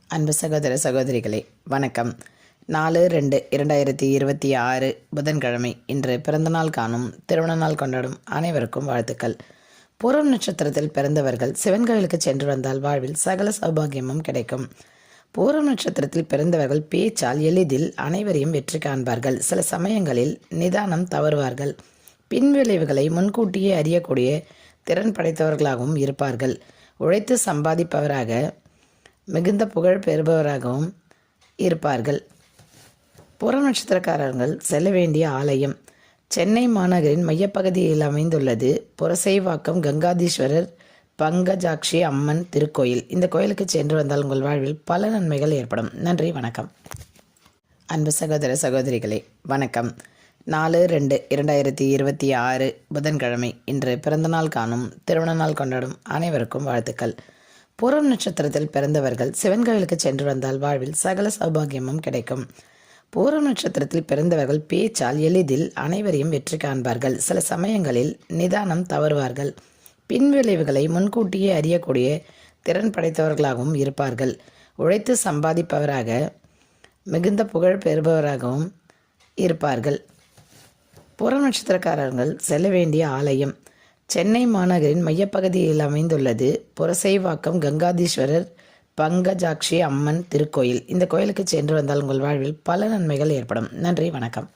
அன்பு சகோதர சகோதரிகளே வணக்கம். 4/2/2026 புதன்கிழமை. இன்று பிறந்தநாள் காணும், திருமண நாள் கொண்டாடும் அனைவருக்கும் வாழ்த்துக்கள். பூரம் நட்சத்திரத்தில் பிறந்தவர்கள் சிவன் கோயிலுக்கு சென்று வந்தால் வாழ்வில் சகல சௌபாகியமும் கிடைக்கும். பூரம் நட்சத்திரத்தில் பிறந்தவர்கள் பேச்சால் எளிதில் அனைவரையும் வெற்றி காண்பார்கள். சில சமயங்களில் நிதானம் தவறுவார்கள். பின்விளைவுகளை முன்கூட்டியே அறியக்கூடிய திறன் படைத்தவர்களாகவும் இருப்பார்கள். உழைத்து சம்பாதிப்பவராக மிகுந்த புகழ் பெறுபவராகவும் இருப்பார்கள். பூரம் நட்சத்திரக்காரர்கள் செல்ல வேண்டிய ஆலயம் சென்னை மாநகரின் மையப்பகுதியில் அமைந்துள்ளது புரசைவாக்கம் கங்காதீஸ்வரர் பங்கஜாட்சி அம்மன் திருக்கோயில். இந்த கோயிலுக்கு சென்று வந்தால் உங்கள் வாழ்வில் பல நன்மைகள் ஏற்படும். நன்றி, வணக்கம். அன்பு சகோதர சகோதரிகளே வணக்கம். 4/2/2026 புதன்கிழமை. இன்று பிறந்தநாள் காணும், திருமண நாள் கொண்டாடும் அனைவருக்கும் வாழ்த்துக்கள். பூரம் நட்சத்திரத்தில் பிறந்தவர்கள் சிவன் கோயிலுக்கு சென்று வந்தால் வாழ்வில் சகல சௌபாகியமும் கிடைக்கும். பூரம் நட்சத்திரத்தில் பிறந்தவர்கள் பேச்சால் எளிதில் அனைவரையும் வெற்றி காண்பார்கள். சில சமயங்களில் நிதானம் தவறுவார்கள். பின்விளைவுகளை முன்கூட்டியே அறியக்கூடிய திறன் படைத்தவர்களாகவும் இருப்பார்கள். உழைத்து சம்பாதிப்பவராக மிகுந்த புகழ் பெறுபவராகவும் இருப்பார்கள். பூரம் நட்சத்திரக்காரர்கள் செல்ல வேண்டிய ஆலயம் சென்னை மாநகரின் மையப்பகுதியில் அமைந்துள்ளது புரசைவாக்கம் கங்காதீஸ்வரர் பங்கஜாட்சி அம்மன் திருக்கோயில். இந்த கோயிலுக்கு சென்று வந்தால் உங்கள் வாழ்வில் பல நன்மைகள் ஏற்படும். நன்றி, வணக்கம்.